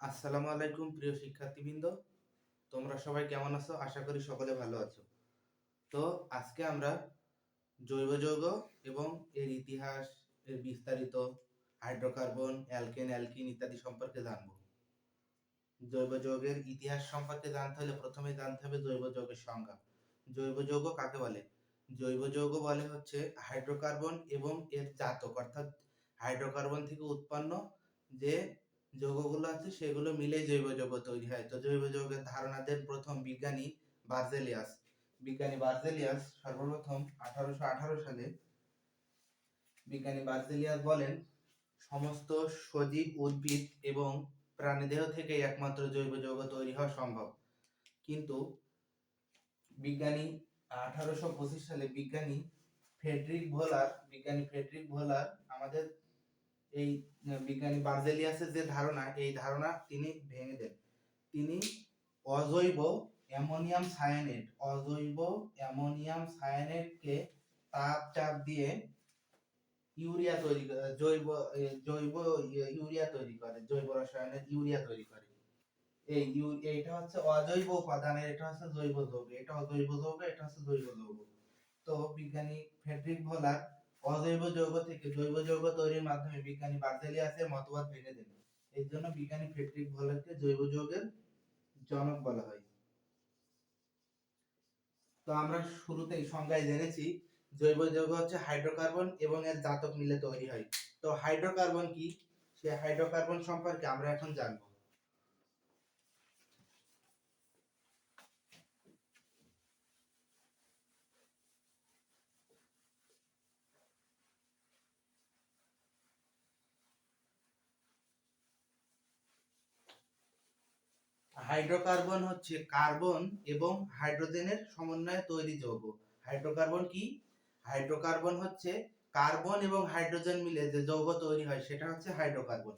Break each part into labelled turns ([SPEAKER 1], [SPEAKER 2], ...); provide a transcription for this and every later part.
[SPEAKER 1] আসসালামু আলাইকুম প্রিয় শিক্ষার্থীবৃন্দ, তোমরা সবাই কেমন আছো? আশা করি সকলে ভালো আছো। তো আজকে আমরা জৈব যৌগ এবং এর ইতিহাস, এর বিস্তারিত, হাইড্রোকার্বন, অ্যালকেন, অ্যালকিন ইত্যাদি সম্পর্কে জানব। জৈব যৌগের ইতিহাস সম্পর্কে জানতে হলে প্রথমে জানতে হবে জৈব যৌগের সংজ্ঞা। জৈব যৌগ কাকে বলে? জৈব যৌগ বলে হচ্ছে হাইড্রোকার্বন এবং এর জাতক, অর্থাৎ হাইড্রোকার্বন থেকে উৎপন্ন যে যৌগগুলো আছে সেগুলো মিলে জৈব যৌগ তৈরি হয়। তো জৈব যৌগের ধারণা দেন প্রথম বিজ্ঞানী বার্জেলিয়াস সর্বপ্রথম 1818 সালে বিজ্ঞানী বার্জেলিয়াস বলেন, সমস্ত সজীব উদ্ভিদ এবং প্রাণীদেহ থেকে একমাত্র জৈব যৌগ তৈরি হওয়া সম্ভব। কিন্তু বিজ্ঞানী 1825 সালে বিজ্ঞানী ফ্রেডরিক ভোলার আমাদের এই বিজ্ঞানী বার্জেলিয়াসের যে ধারণা, এই ধারণা তিনি ভেঙে দেন। তিনি অজৈব অ্যামোনিয়াম সায়ানেটকে চাপ দিয়ে ইউরিয়া তৈরি করে, জৈব ইউরিয়া তৈরি করে, জৈব রসায়নের ইউরিয়া তৈরি করে। এইটা হচ্ছে অজৈব উপাদানের, এটা হচ্ছে জৈব যৌগ, এটা অজৈব যৌগ, এটা হচ্ছে জৈব যৌগ। তো বিজ্ঞানী ফ্রেডরিক ভোলার অজৈব যৌগ থেকে জৈব যৌগ তৈরির মাধ্যমে বিজ্ঞানী বার্জেলিয়াসের মতবাদ ভেঙে দেন। এই জন্য বিজ্ঞানী ফ্রেডরিক ভোলারকে জৈব যৌগের জনক বলা হয়। তো আমরা শুরুতেই সংজ্ঞায় জেনেছি জৈব যৌগ হচ্ছে হাইড্রোকার্বন এবং এর জাতক মিলে তৈরি হয়। তো হাইড্রোকার্বন কি, সে হাইড্রোকার্বন সম্পর্কে আমরা এখন জানব। হাইড্রোকার্বন হচ্ছে কার্বন এবং হাইড্রোজেনের সমন্বয়ে তৈরি যৌগ। হাইড্রোকার্বন কি? হাইড্রোকার্বন হচ্ছে কার্বন এবং হাইড্রোজেন মিলে যে যৌগ তৈরি হয় সেটা হচ্ছে হাইড্রোকার্বন।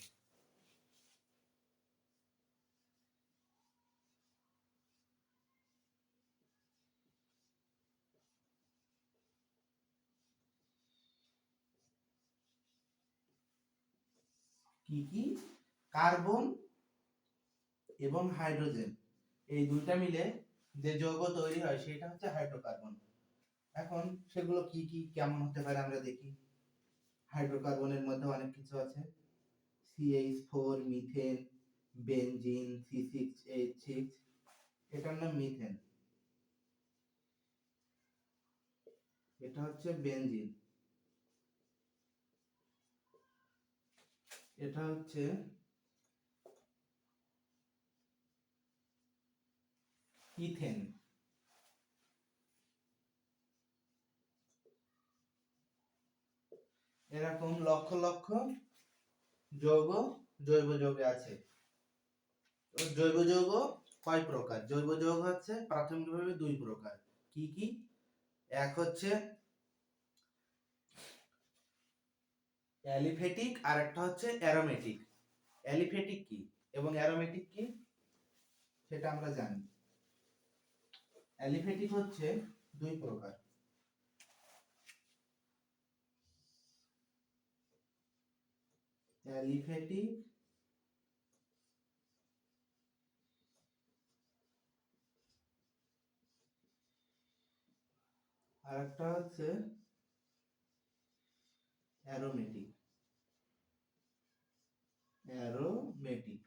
[SPEAKER 1] কি কি? কার্বন এবং হাইড্রোজেন, এই দুইটা মিলে যে যৌগ তৈরি হয় সেটা হচ্ছে হাইড্রোকার্বন। এখন সেগুলো কি কি কেমন হতে পারে আমরা দেখি। হাইড্রোকার্বনের মধ্যে অনেক কিছু আছে। CH4, মিথেন, বেনজিন, C6H6, এটার নাম মিথেন, এটা হচ্ছে বেনজিন, এটা হচ্ছে ইথেন। এরকম লক্ষ লক্ষ যৌগ জৈব যৌগে আছে। জৈব যৌগ কয় প্রকার? জৈব যৌগ হচ্ছে প্রাথমিকভাবে দুই প্রকার। কি কি? এক হচ্ছে অ্যালিফেটিক আর একটা হচ্ছে অ্যারোমেটিক। অ্যালিফেটিক কি এবং অ্যারোমেটিক কি সেটা আমরা জানি। অ্যালিফেটিক হচ্ছে দুই প্রকার। অ্যালিফেটিক আর একটা হচ্ছে অ্যারোমেটিক। অ্যারোমেটিক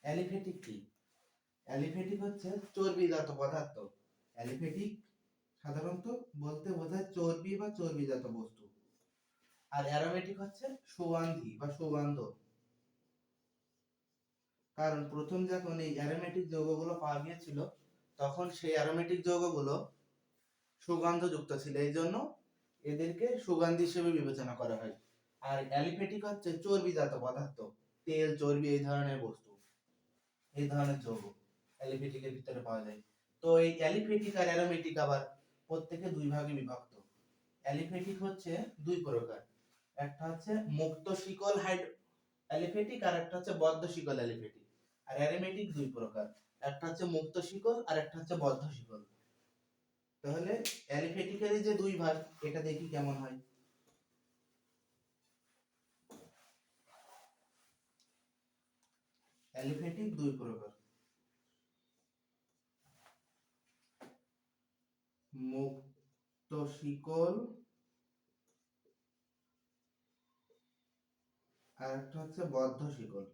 [SPEAKER 1] অ্যালিফেটিক কি? অ্যালিফেটিক হচ্ছে চর্বিজাত পদার্থ। অ্যালিফেটিক সাধারণত বলতে বোঝায় চর্বি বা চর্বিজাত বস্তু। আর অ্যারোমেটিক হচ্ছে সুগন্ধি বা সুগন্ধ। কারণ প্রথম যখন এই অ্যারোমেটিক যৌগগুলো পাওয়া গিয়েছিল তখন সেই অ্যারোমেটিক যৌগগুলো সুগন্ধযুক্ত ছিল, এই জন্য এদেরকে সুগন্ধি হিসেবে বিবেচনা করা হয়। আর অ্যালিফেটিক হচ্ছে চর্বিজাত পদার্থ, তেল, চর্বি, এই ধরনের বস্তু, এই ধরনের যৌগ অ্যালিফেটিকের ভিতরে পাওয়া যায়। তো এই অ্যালিফেটিক আর অ্যারোমেটিক আবার প্রত্যেকে দুই ভাগে বিভক্ত। অ্যালিফেটিক হচ্ছে দুই প্রকার, একটা হচ্ছে মুক্ত শিকল অ্যালিফেটিক আর একটা হচ্ছে বদ্ধ শিকল অ্যালিফেটিক। আর অ্যারোমেটিক দুই প্রকার, একটা হচ্ছে মুক্ত শিকল আর একটা হচ্ছে বদ্ধ শিকল। তাহলে অ্যালিফেটিকের যে দুই ভাগ, এটা দেখি কেমন হয়। অ্যালিফেটিক দুই প্রকার, মুক্ত শিকল আর একটা হচ্ছে বদ্ধ শিকল।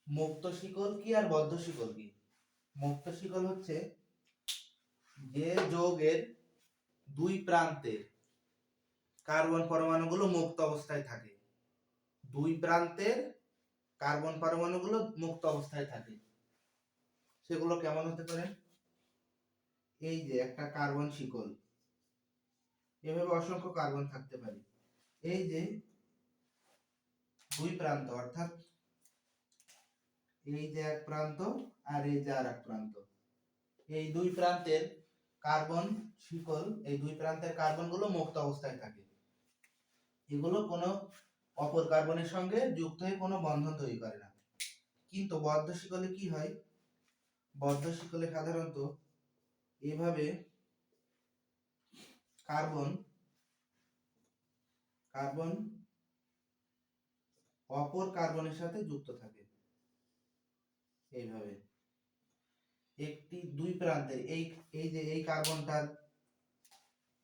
[SPEAKER 1] মুক্ত শিকল কি আর বদ্ধ শিকল কি? মুক্ত শিকল হচ্ছে যে যৌগের দুই প্রান্তে কার্বন পরমাণুগুলো মুক্ত অবস্থায় থাকে, দুই প্রান্তের কার্বন পরমাণুগুলো মুক্ত অবস্থায় থাকে। সেগুলো কেমন হতে পারে? এই যে একটা কার্বন শিকল, এভাবে অসংখ্য কার্বন থাকতে পারে। এই যে দুই প্রান্ত, অর্থাৎ এই যে এক প্রান্ত আর এই যে আর এক প্রান্ত, এই দুই প্রান্তের কার্বন শিকল, এই দুই প্রান্তের কার্বন গুলো মুক্ত অবস্থায় থাকে। এগুলো কোনো অপর কার্বনের সঙ্গে যুক্ত হয়ে কোনো বন্ধন তৈরি করে না। কিন্তু বদ্ধ শিকলে কি হয়? বদ্ধ শিকলে সাধারণত এভাবে কার্বন কার্বন অপর কার্বনের সাথে যুক্ত থাকে। এইভাবে একটি দুই প্রান্তের এই যে এই কার্বনটার,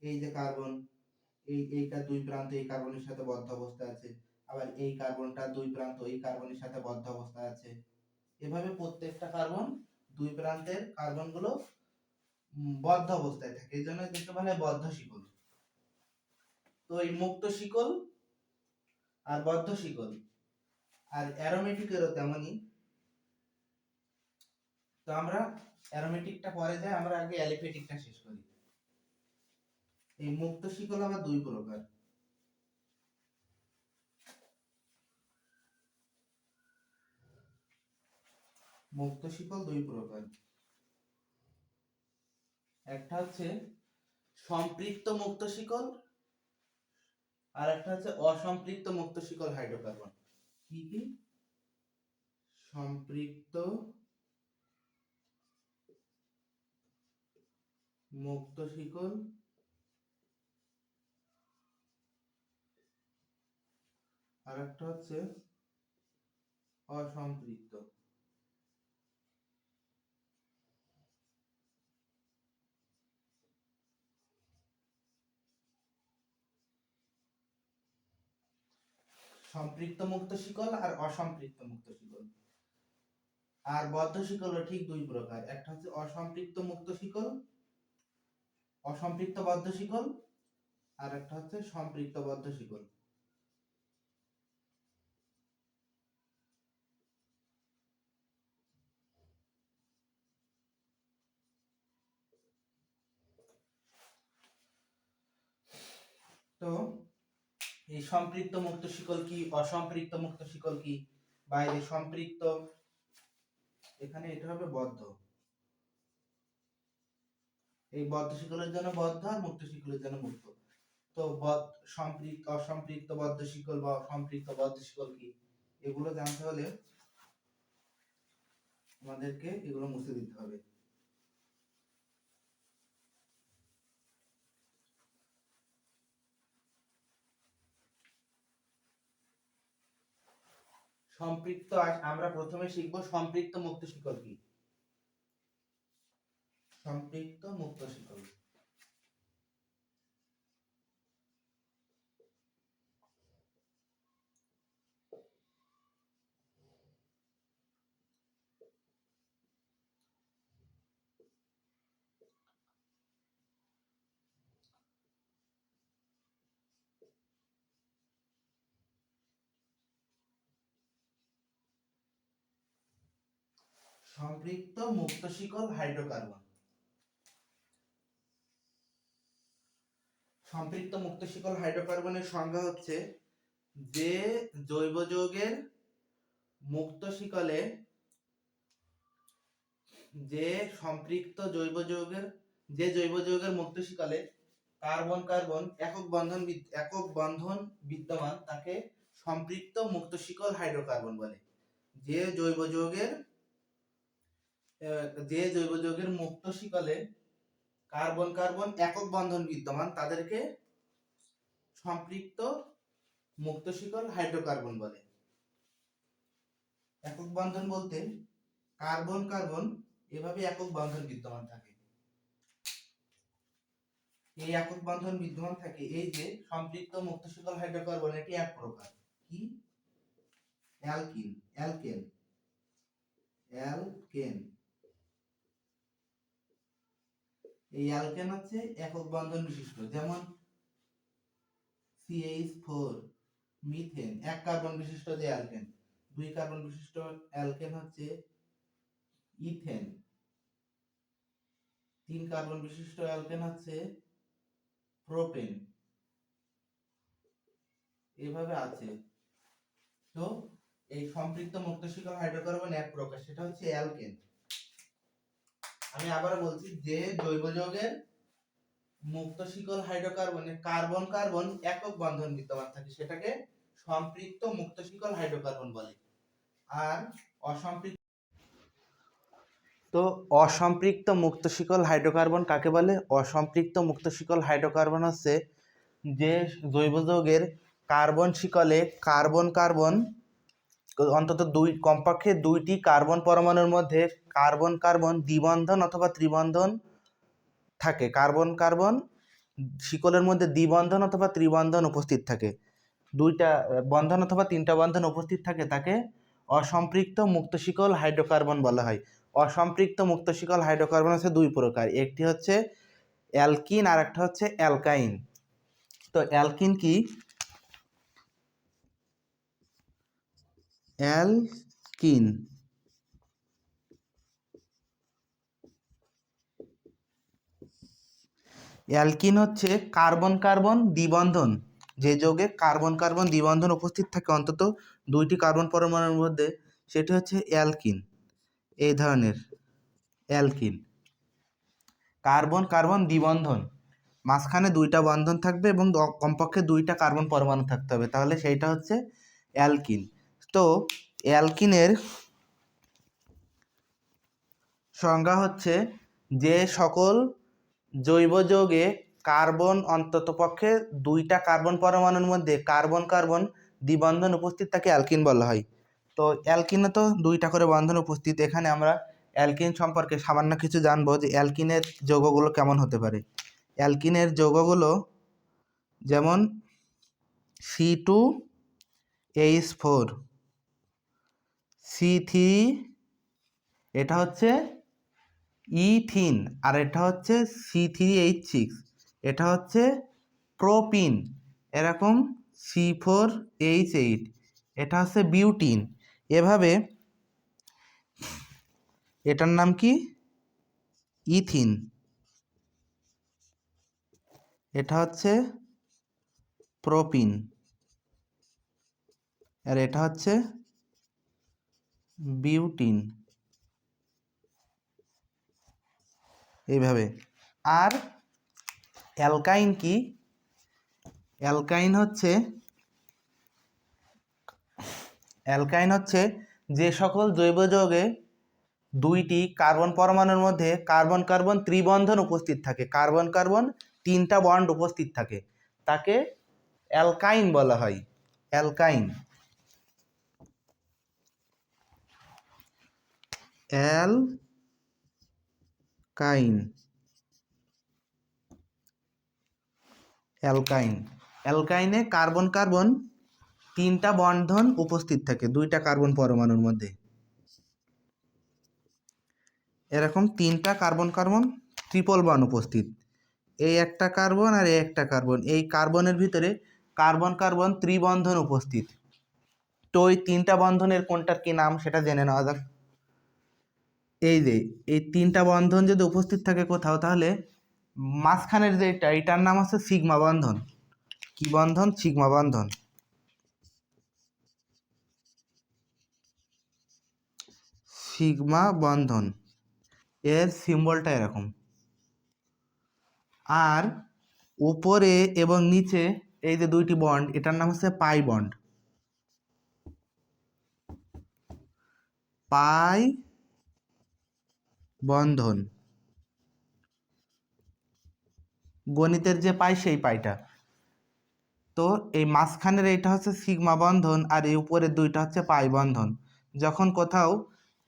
[SPEAKER 1] এই যে কার্বন, এইটা দুই প্রান্ত এই কার্বনের সাথে বদ্ধ অবস্থায় আছে, আবার এই কার্বনটা দুই প্রান্ত এই কার্বনের সাথে বদ্ধ অবস্থায় আছে। এভাবে প্রত্যেকটা কার্বন দুই প্রান্তের কার্বনগুলো বদ্ধ অবস্থায় থাকে, এই জন্য এদেরকে বলা হয় বদ্ধ শিকল। তো এই মুক্ত শিকল আর বদ্ধ শিকল আর অ্যারোমেটিকেরও তেমনই। তো আমরা অ্যারোমেটিকটা পরে যাই, আমরা আগে অ্যালিফেটিকটা শেষ করি। এই মুক্ত শিকল আবার দুই প্রকার। মুক্ত শিকল দুই প্রকার, একটা হচ্ছে সম্পৃক্ত মুক্ত শিকল আর একটা হচ্ছে অসম্পৃক্ত মুক্ত শিকল হাইড্রোকার্বন। কি কি? সম্পৃক্ত মুক্ত শিকল আর একটা হচ্ছে অসম্পৃক্ত। সম্পৃক্ত মুক্ত শিকল আর অসম্পৃক্ত মুক্ত শিকল। আর বদ্ধ শিকল ঠিক দুই প্রকার, একটা হচ্ছে অসম্পৃক্ত মুক্ত শিকল, অসম্পৃক্ত বদ্ধ শিকল, আর একটা হচ্ছে সম্পৃক্ত বদ্ধ শিকল। তো এই সম্পৃক্ত মুক্ত শিকল কি, অসম্পৃক্ত মুক্ত শিকল কি, বা এই সম্পৃক্ত, এখানে এটা হবে বদ্ধ, এই বদ্ধ শিকলের জন্য বদ্ধ আর মুক্ত শিকলের জন্য মুক্ত। তো সম্পৃক্ত অসম্পৃক্ত বদ্ধ শিকল বা সম্পৃক্ত বদ্ধ শিকল কি, এগুলো জানতে হলে আমাদেরকে এগুলো মুছে দিতে হবে। সম্পৃক্ত, আমরা প্রথমে শিখব সম্পৃক্ত মুক্ত শিকল কি। সম্পৃক্ত মুক্ত শিকল, সম্পৃক্ত মুক্ত শিকল হাইড্রোকার্বন। সম্পৃক্ত মুক্ত শিকল হাইড্রোকার্বনের সংজ্ঞা হচ্ছে যে জৈব যৌগের মুক্ত শিকলে, যে সম্পৃক্ত জৈব যৌগের, যে জৈব যৌগের মুক্ত শিকলে কার্বন কার্বন একক বন্ধন বিদ্যমান তাকে সম্পৃক্ত মুক্ত শিকল হাইড্রোকার্বন বলে। যে জৈব যৌগের মুক্ত শিকলে কার্বন কার্বন একক বন্ধন বিদ্যমান তাদেরকে সম্পৃক্ত মুক্ত শিকল হাইড্রোকার্বন বলে। একক বন্ধন বলতে কার্বন কার্বন এভাবে একক বন্ধন বিদ্যমান থাকে। এই একক বন্ধন বিদ্যমান থাকে, এই যে সম্পৃক্ত মুক্ত শিকল হাইড্রোকার্বন, এটি এক প্রকার। কি? Alkyne, alkane, alkane. এই অ্যালকেন হচ্ছে একক বন্ধন বিশিষ্ট, যেমন CH4, মিথেন, এক কার্বন বিশিষ্ট যে অ্যালকেন। দুই কার্বন বিশিষ্ট অ্যালকেন হচ্ছে ইথেন। তিন কার্বন বিশিষ্ট অ্যালকেন হচ্ছে প্রোপেন। এভাবে আছে। তো এই সম্পৃক্ত মুক্ত শিকল হাইড্রোকার্বন এক প্রকার, সেটা হচ্ছে অ্যালকেন। আমি আবার বলছি, যে জৈব যৌগের মুক্ত শিকল হাইড্রোকার্বনে কার্বন কার্বন একক বন্ধন বিদ্যমান থাকে, সেটাকে সম্পৃক্ত মুক্ত শিকল হাইড্রোকার্বন বলে। আর অসম্পৃক্ত মুক্ত শিকল হাইড্রোকার্বন কাকে বলে? অসম্পৃক্ত মুক্ত শিকল হাইড্রোকার্বন হচ্ছে যে জৈব যৌগের কার্বন শিকলে কার্বন কার্বন অন্তত কমপক্ষে দুইটি কার্বন পরমাণুর মধ্যে কার্বন কার্বন দ্বিবন্ধন অথবা ত্রিবন্ধন থাকে। কার্বন কার্বন শিকলের মধ্যে দ্বিবন্ধন অথবা ত্রিবন্ধন উপস্থিত থাকে, দুইটা বন্ধন অথবা তিনটা বন্ধন উপস্থিত থাকে, তাকে অসম্পৃক্ত মুক্ত শিকল হাইড্রোকার্বন বলা হয়। অসম্পৃক্ত মুক্ত শিকল হাইড্রোকার্বন হচ্ছে দুই প্রকার, একটি হচ্ছে অ্যালকিন আর একটা হচ্ছে অ্যালকাইন। তো অ্যালকিন কি? অ্যালকিন অ্যালকিন হচ্ছে কার্বন কার্বন দ্বিবন্ধন, যে যৌগে কার্বন কার্বন দ্বিবন্ধন উপস্থিত থাকে অন্তত দুইটি কার্বন পরমাণুর মধ্যে, সেটি হচ্ছে অ্যালকিন। এই ধরনের অ্যালকিন কার্বন কার্বন দ্বিবন্ধন, মাঝখানে দুইটা বন্ধন থাকবে এবং কমপক্ষে দুইটা কার্বন পরমাণু থাকতে হবে, তাহলে সেইটা হচ্ছে অ্যালকিন। তো অ্যালকিনের সংজ্ঞা হচ্ছে যে সকল জৈব যৌগে কার্বন অন্ততপক্ষে দুইটা কার্বন পরমাণুর মধ্যে কার্বন কার্বন দ্বিবন্ধন উপস্থিত থাকে অ্যালকিন বলা হয়। তো অ্যালকিনে তো দুইটা করে বন্ধন উপস্থিত। এখানে আমরা অ্যালকিন সম্পর্কে সামান্য কিছু জানবো, যে অ্যালকিনের যৌগগুলো কেমন হতে পারে। অ্যালকিনের যৌগগুলো যেমন C2H4, C3, এটা হচ্ছে ইথিন, আর এটা হচ্ছে C3H6, এটা হচ্ছে প্রোপিন, এরকম C4H8, এটা হচ্ছে বিউটিন। এভাবে এটার নাম কি? ইথিন। এটা হচ্ছে প্রোপিন, আর এটা হচ্ছে বিউটিন। এইভাবে। আর অ্যালকাইন কি? অ্যালকাইন হচ্ছে যে সকল জৈব যৌগে দুইটি কার্বন পরমাণুর মধ্যে কার্বন কার্বন ত্রিবন্ধন উপস্থিত থাকে, কার্বন কার্বন তিনটা বন্ড উপস্থিত থাকে, তাকে অ্যালকাইন বলা হয়। অ্যালকাইন। অ্যালকাইন অ্যালকাইন অ্যালকাইনে কার্বন কার্বন তিনটা বন্ধন উপস্থিত থাকে দুইটা কার্বন পরমাণুর মধ্যে, এরকম তিনটা কার্বন কার্বন ট্রিপল বন্ড উপস্থিত। এই একটা কার্বন আর এই একটা কার্বন, এই কার্বনের ভিতরে কার্বন কার্বন ত্রিবন্ধন উপস্থিত। তো ওই তিনটা বন্ধনের কোনটার কি নাম সেটা জেনে নেওয়া যাক। এই যে এই তিনটা বন্ধন যদি উপস্থিত থাকে কোথাও, তাহলে মাঝখানের যে এটার নাম হচ্ছে সিগমা বন্ধন। কি বন্ধন? সিগমা বন্ধন। সিগমা বন্ধন, এর সিম্বলটা এরকম। আর উপরে এবং নিচে এই যে দুইটি বন্ড, এটার নাম হচ্ছে পাই বন্ড। পাই বন্ধন, গণিতের যে পাই সেই পাইটা। তো এই মাঝখানের এইটা হচ্ছে সিগমা বন্ধন আর এই উপরের দুইটা হচ্ছে পাই বন্ধন। যখন কোথাও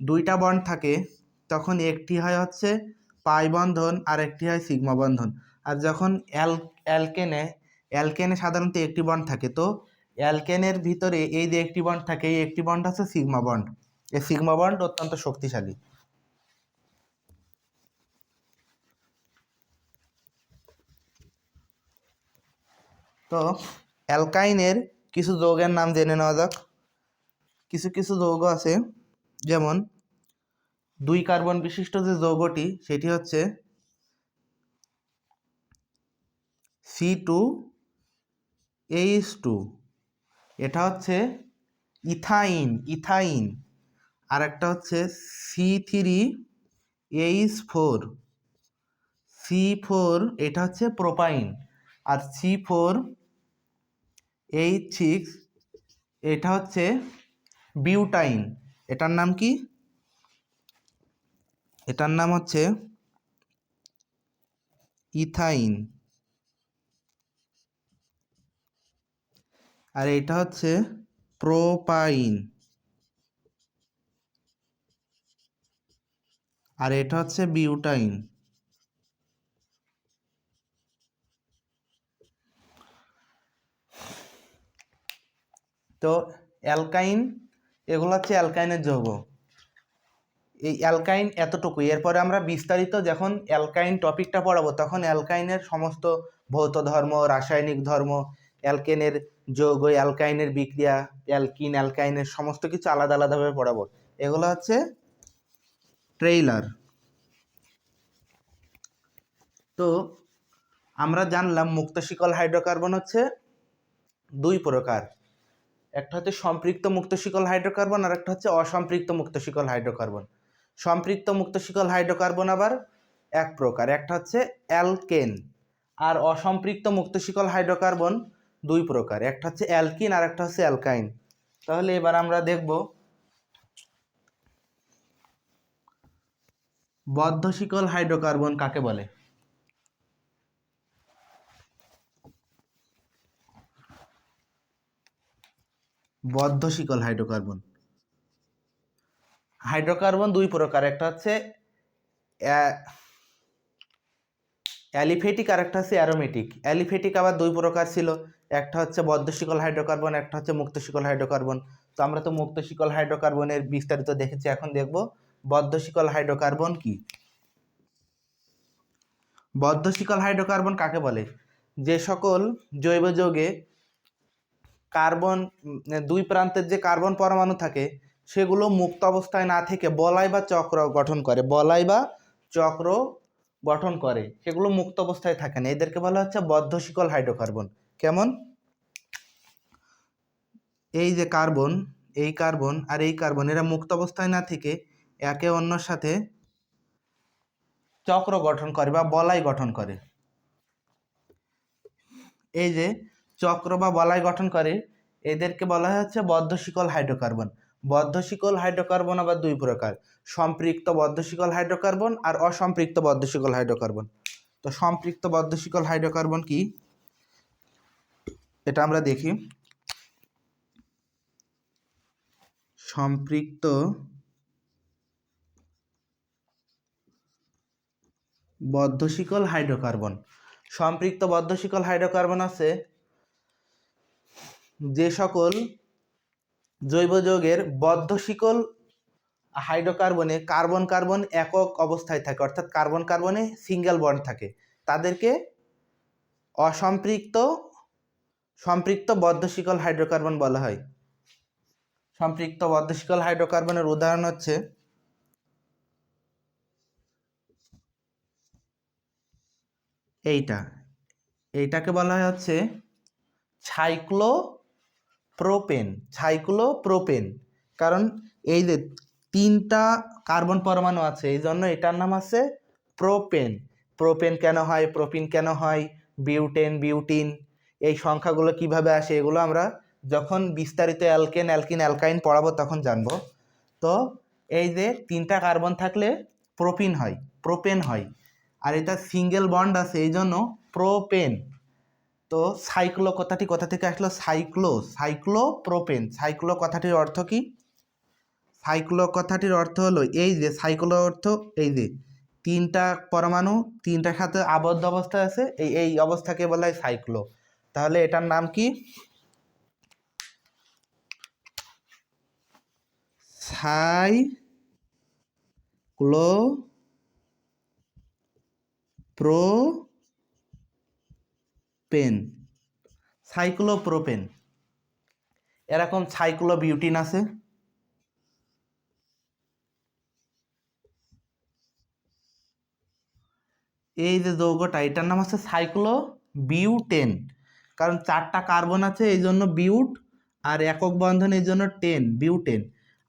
[SPEAKER 1] দুইটা বন্ড থাকে তখন একটি হয় হচ্ছে পাই বন্ধন আর একটি হয় সিগমা বন্ধন। আর যখন অ্যালকেনে সাধারণত একটি বন্ড থাকে, তো অ্যালকেনের ভিতরে এই যে একটি বন্ড থাকে, এই একটি বন্ড হচ্ছে সিগমা বন্ড। এই সিগমা বন্ড অত্যন্ত শক্তিশালী। তো অ্যালকাইনের কিছু যৌগের নাম জেনে নেওয়া যাক। কিছু কিছু যৌগ আছে, যেমন 2 কার্বন বিশিষ্ট যে যৌগটি সেটি হচ্ছে C2H2, এটা হচ্ছে ইথাইন। আর একটা হচ্ছে C3H4, এটা হচ্ছে প্রোপাইন। আর C4H6, এটা হচ্ছে বিউটাইন। এটার নাম কি? এটার নাম হচ্ছে ইথাইন। আর এটা হচ্ছে প্রোপাইন। আর এটা হচ্ছে বিউটাইন। তো অ্যালকাইন, এগুলো হচ্ছে অ্যালকাইনের যৌগ। এই অ্যালকাইন এতটুকুই। এরপরে আমরা বিস্তারিত যখন অ্যালকাইন টপিকটা পড়াবো তখন অ্যালকাইনের সমস্ত ভৌত ধর্ম, রাসায়নিক ধর্ম, অ্যালকেনের যৌগ, অ্যালকাইনের বিক্রিয়া, অ্যালকাইনের সমস্ত কিছু আলাদা আলাদাভাবে পড়াবো। এগুলো হচ্ছে ট্রেইলার। তো আমরা জানলাম মুক্ত শিকল হাইড্রোকার্বন হচ্ছে 2 প্রকার। একটা হচ্ছে সম্পৃক্ত মুক্ত শিকল হাইড্রোকার্বন আর একটা হচ্ছে অসম্পৃক্ত মুক্ত শিকল হাইড্রোকার্বন। সম্পৃক্ত মুক্ত শিকল হাইড্রোকার্বন আবার এক প্রকার, একটা হচ্ছে অ্যালকেন। আর অসম্পৃক্ত মুক্ত শিকল হাইড্রোকার্বন 2 প্রকার, একটা হচ্ছে অ্যালকিন আর একটা হচ্ছে অ্যালকাইন। তাহলে এবার আমরা দেখব বদ্ধ শিকল হাইড্রোকার্বন কাকে বলে। বদ্ধ শিকল হাইড্রোকার্বন। হাইড্রোকার্বন 2 প্রকার, একটা হচ্ছে অ্যালিফেটিক আর একটা হচ্ছে অ্যারোমেটিক। অ্যালিফেটিক আবার 2 প্রকার ছিল, একটা হচ্ছে বদ্ধ শিকল হাইড্রোকার্বন, একটা হচ্ছে মুক্ত শিকল হাইড্রোকার্বন। তো আমরা তো মুক্ত শিকল হাইড্রোকার্বনের বিস্তারিত দেখেছি, এখন দেখব বদ্ধ শিকল হাইড্রোকার্বন কি। বদ্ধ শিকল হাইড্রোকার্বন কাকে বলে? যে সকল জৈব যৌগে কার্বন 2 প্রান্তের যে কার্বন পরমাণু থাকে সেগুলো মুক্ত অবস্থায় না থেকে বলয় বা চক্র গঠন করে, সেগুলো মুক্ত অবস্থায় থাকে না, এদেরকে বলা হচ্ছে বদ্ধ শিকল হাইড্রোকার্বন। কেমন? এই যে কার্বন, এই কার্বন আর এই কার্বন, এরা মুক্ত অবস্থায় না থেকে একে অন্যের সাথে চক্র গঠন করে বা বলয় গঠন করে। এই যে চক্র বা বলয় গঠন করে এদেরকে বলা হচ্ছে বদ্ধ শিকল হাইড্রোকার্বন। বদ্ধ শিকল হাইড্রোকার্বন আবার 2 প্রকার, সম্পৃক্ত বদ্ধ শিকল হাইড্রোকার্বন আর অসম্পৃক্ত বদ্ধ শিকল হাইড্রোকার্বন। তো সম্পৃক্ত বদ্ধ শিকল হাইড্রোকার্বন কি এটা আমরা দেখি। সম্পৃক্ত বদ্ধ শিকল হাইড্রোকার্বন। সম্পৃক্ত বদ্ধ শিকল হাইড্রোকার্বন আছে যে সকল জৈব যৌগের বদ্ধ শিকল হাইড্রোকার্বনে কার্বন কার্বন একক অবস্থায় থাকে, অর্থাৎ কার্বন কার্বনে সিঙ্গেল বন্ড থাকে, তাদেরকে সম্পৃক্ত বদ্ধ শিকল হাইড্রোকার্বন বলা হয়। সম্পৃক্ত বদ্ধ শিকল হাইড্রোকার্বনের উদাহরণ হচ্ছে এইটাকে বলা হয় হচ্ছে সাইক্লোপ্রোপেন। কারণ এই যে 3টা কার্বন পরমাণু আছে এই জন্য এটার নাম আছে প্রোপেন। প্রোপেন কেন হয়, প্রোপিন কেন হয়, বিউটিন, এই সংখ্যাগুলো কিভাবে আসে এগুলো আমরা যখন বিস্তারিত অ্যালকাইন পড়াবো তখন জানবো। তো এই যে 3টা কার্বন থাকলে প্রোপেন হয়, আর এটা সিঙ্গেল বন্ড আছে এই জন্য প্রোপেন। তো সাইক্লো কথাটি কোথা থেকে আসলো? সাইক্লোপ্রোপেন। সাইক্লো কথাটির অর্থ কি? সাইক্লো কথাটির অর্থ হলো এই যে সাইক্লো অর্থ এই যে তিনটা পরমাণু তিনটার সাথে আবদ্ধ অবস্থায় আছে, এই অবস্থাকে বলা হয় সাইক্লো। তাহলে এটার নাম কি? সাইক্লোপ্রোপেন। সাইক্লোপ্রোপেন। এরকম সাইক্লোবিউটিন আছে, এই যে যৌগটা এটার নাম হচ্ছে সাইক্লোবিউটেন। কারণ 4টা কার্বন আছে এই জন্য বিউট, আর একক বন্ধন এই জন্য বিউটেন,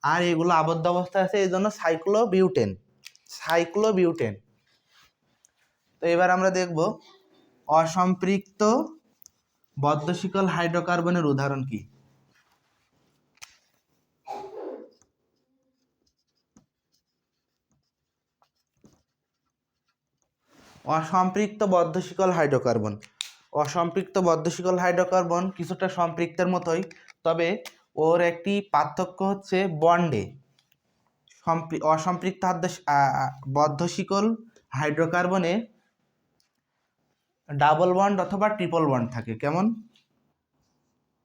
[SPEAKER 1] আর এগুলো আবদ্ধ অবস্থায় আছে এই জন্য সাইক্লোবিউটেন। তো এবার আমরা দেখব অসম্পৃক্ত বদ্ধশিকল হাইড্রোকার্বনের উদাহরণ কি? অসম্পৃক্ত বদ্ধশিকল হাইড্রোকার্বন। অসম্পৃক্ত বদ্ধশিকল হাইড্রোকার্বন কিছুটা সম্পৃক্তের মতোই, তবে ওর একটি পার্থক্য হচ্ছে বন্ডে। অসম্পৃক্ত বদ্ধশিকল হাইড্রোকার্বনে ডাবল বন্ড অথবা ট্রিপল বন্ড থাকে। কেমন?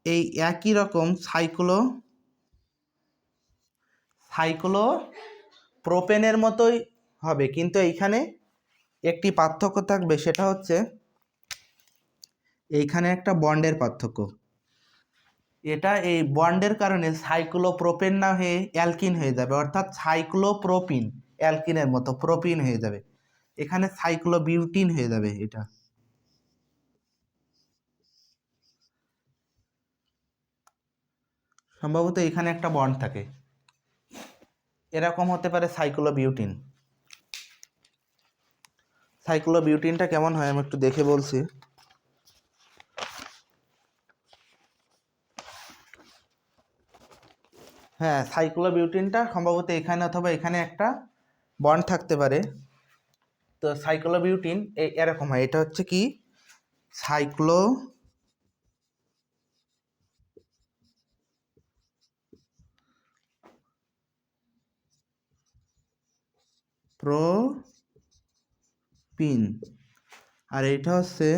[SPEAKER 1] এই একই রকম সাইক্লোপ্রোপেনের মতোই হবে, কিন্তু এইখানে একটি পার্থক্য থাকবে, সেটা হচ্ছে এইখানে একটা বন্ডের পার্থক্য। এটা এই বন্ডের কারণে সাইক্লোপ্রোপেন না হয়ে অ্যালকিন হয়ে যাবে, অর্থাৎ সাইক্লোপ্রোপিন অ্যালকিনের মতো প্রোপিন হয়ে যাবে, এখানে সাইক্লোবিউটিন হয়ে যাবে। এটা সম্ভবত এখানে একটা বন্ড থাকে, এরকম হতে পারে সাইক্লোবিউটিন। সাইক্লোবিউটিনটা কেমন হয় আমি একটু দেখে বলছি। হ্যাঁ, সাইক্লোবিউটিনটা সম্ভবত এখানে অথবা এখানে একটা বন্ড থাকতে পারে। তো সাইক্লোবিউটিন এরকম হয়। এটা হচ্ছে কি? সাইক্লোপ্রোপিন, আর এটা হচ্ছে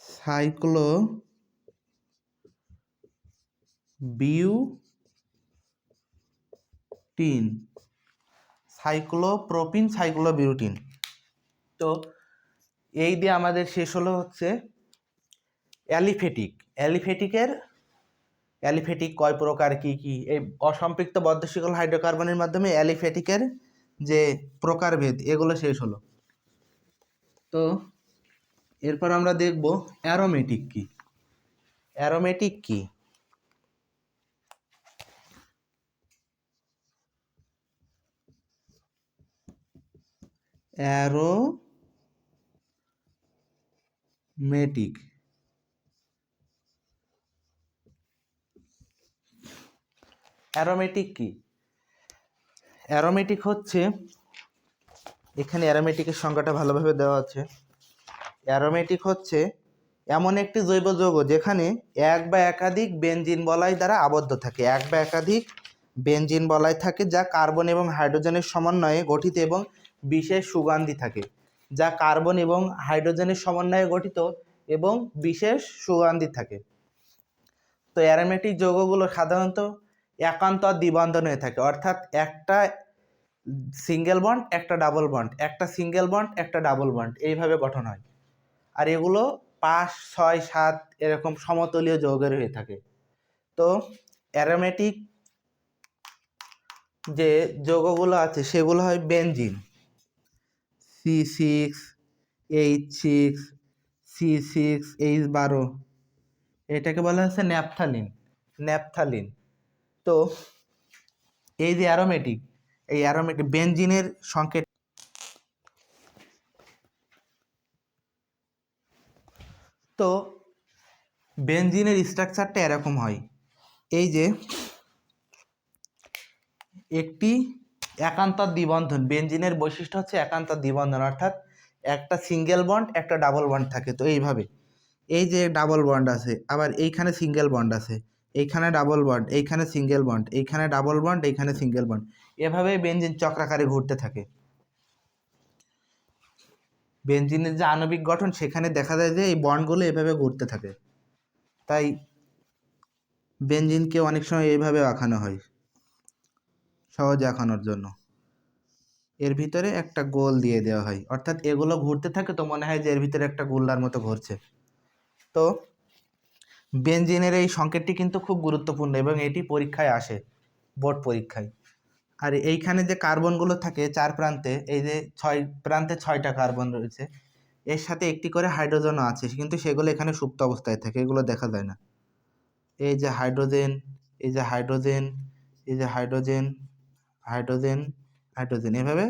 [SPEAKER 1] সাইক্লোবিউটিন। সাইক্লোপ্রোপিন, সাইক্লোবিউটিন। তো এই দিয়ে আমাদের শেষ হলো হচ্ছে অ্যালিফেটিক কয় প্রকার, কি কি? এই অসম্পৃক্ত বদ্ধশিকল হাইড্রোকার্বনের মাধ্যমে অ্যালিফেটিকের যে প্রকারভেদ এগুলো শেষ হলো। তো এরপর আমরা দেখব অ্যারোমেটিক কি। অ্যারোমেটিক কি? অ্যারোমেটিক অ্যারোমেটিক কি? অ্যারোমেটিক হচ্ছে, এখানে অ্যারোমেটিকের সংজ্ঞাটা ভালোভাবে দেওয়া আছে। অ্যারোমেটিক হচ্ছে এমন একটি জৈব যৌগ যেখানে এক বা একাধিক বেনজিন বলয় দ্বারা আবদ্ধ থাকে। এক বা একাধিক বেনজিন বলয় থাকে যা কার্বন এবং হাইড্রোজেনের সমন্বয়ে গঠিত এবং বিশেষ সুগন্ধি থাকে। যা কার্বন এবং হাইড্রোজেনের সমন্বয়ে গঠিত এবং বিশেষ সুগন্ধি থাকে। তো অ্যারোমেটিক যৌগগুলো সাধারণত একান্ত দ্বিবন্ধন হয়ে থাকে, অর্থাৎ একটা সিঙ্গেল বন্ড একটা ডাবল বন্ড, একটা সিঙ্গেল বন্ড একটা ডাবল বন্ড, এইভাবে গঠন হয়। আর এগুলো 5, 6, 7 এরকম সমতলীয় যৌগের হয়ে থাকে। তো অ্যারোমেটিক যে যৌগগুলো আছে সেগুলো হয় বেনজিন, C6H6, C6H12, এটাকে বলা হচ্ছে ন্যাপথালিন। তো এই যে অ্যারোমেটিক বেনজিনের সংকেত। তো বেনজিনের স্ট্রাকচারটা এরকম হয়, এই যে একটি একান্তর দ্বিবন্ধন। বেনজিনের বৈশিষ্ট্য হচ্ছে একান্তর দ্বিবন্ধন, অর্থাৎ একটা সিঙ্গেল বন্ড একটা ডাবল বন্ড থাকে। তো এইভাবে এই যে ডাবল বন্ড আছে, আবার এইখানে সিঙ্গেল বন্ড আছে, এইখানে ডাবল বন্ড, এইখানে সিঙ্গেল বন্ড, এইখানে ডাবল বন্ড, এইখানে সিঙ্গেল বন্ড, এভাবেই বেনজিন চক্রাকারে ঘুরতে থাকে। বেনজিনের যে আণবিক গঠন সেখানে দেখা যায় যে এই বন্ডগুলো এভাবে ঘুরতে থাকে। তাই বেনজিনকে অনেক সময় এইভাবে আঁকানো হয় সহজে আঁকানোর জন্য। এর ভিতরে একটা গোল দিয়ে দেওয়া হয়, অর্থাৎ এগুলো ঘুরতে থাকে তো মনে হয় যে এর ভিতরে একটা গোল্লার মতো ঘুরছে। তো বেনজিনের এই সংকেতটি কিন্তু খুব গুরুত্বপূর্ণ এবং এটি পরীক্ষায় আসে, বোর্ড পরীক্ষায়। আর এইখানে যে কার্বনগুলো থাকে চার প্রান্তে, এই যে 6 প্রান্তে 6টা কার্বন রয়েছে, এর সাথে একটি করে হাইড্রোজেনও আছে, কিন্তু সেগুলো এখানে সুপ্ত অবস্থায় থাকে, এগুলো দেখা যায় না। এই যে হাইড্রোজেন, এই যে হাইড্রোজেন, এই যে হাইড্রোজেন, হাইড্রোজেন, হাইড্রোজেন, এভাবে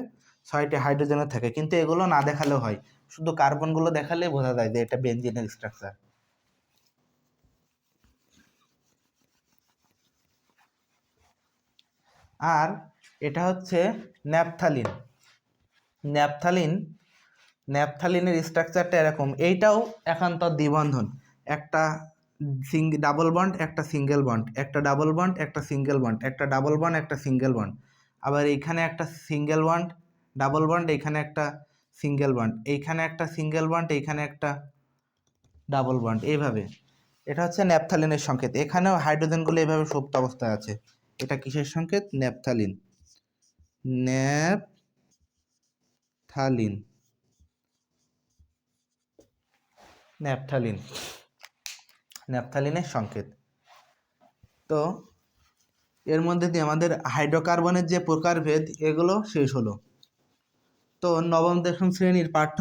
[SPEAKER 1] 6টি হাইড্রোজেনও থাকে, কিন্তু এগুলো না দেখালেও হয়, শুধু কার্বনগুলো দেখালেই বোঝা যায় যে এটা বেনজিনের স্ট্রাকচার। আর এটা হচ্ছে ন্যাপথালিন। ন্যাপথালিন, ন্যাপথালিনের স্ট্রাকচারটা এরকম, এইটাও একান্তর দ্বিবন্ধন, একটা ডাবল বন্ড একটা সিঙ্গেল বন্ড, একটা ডাবল বন্ড একটা সিঙ্গেল বন্ড, একটা ডাবল বন্ড একটা সিঙ্গেল বন্ড, আবার এইখানে একটা সিঙ্গেল বন্ড ডাবল বন্ড, এইখানে একটা সিঙ্গেল বন্ড, এইখানে একটা সিঙ্গেল বন্ড, এইখানে একটা ডাবল বন্ড, এইভাবে। এটা হচ্ছে ন্যাপথালিনের সংকেত। এখানেও হাইড্রোজেনগুলো এইভাবে সুপ্ত অবস্থায় আছে। এটা কিসের সংকেত? ন্যাপথালিন। ন্যাপথালিন, ন্যাপথালিন, ন্যাপথালিনের সংকেত। তো এর মধ্যে দিয়ে আমাদের হাইড্রোকার্বনের যে প্রকারভেদ এগুলো শেষ হলো। তো নবম দশম শ্রেণীর পাঠ্য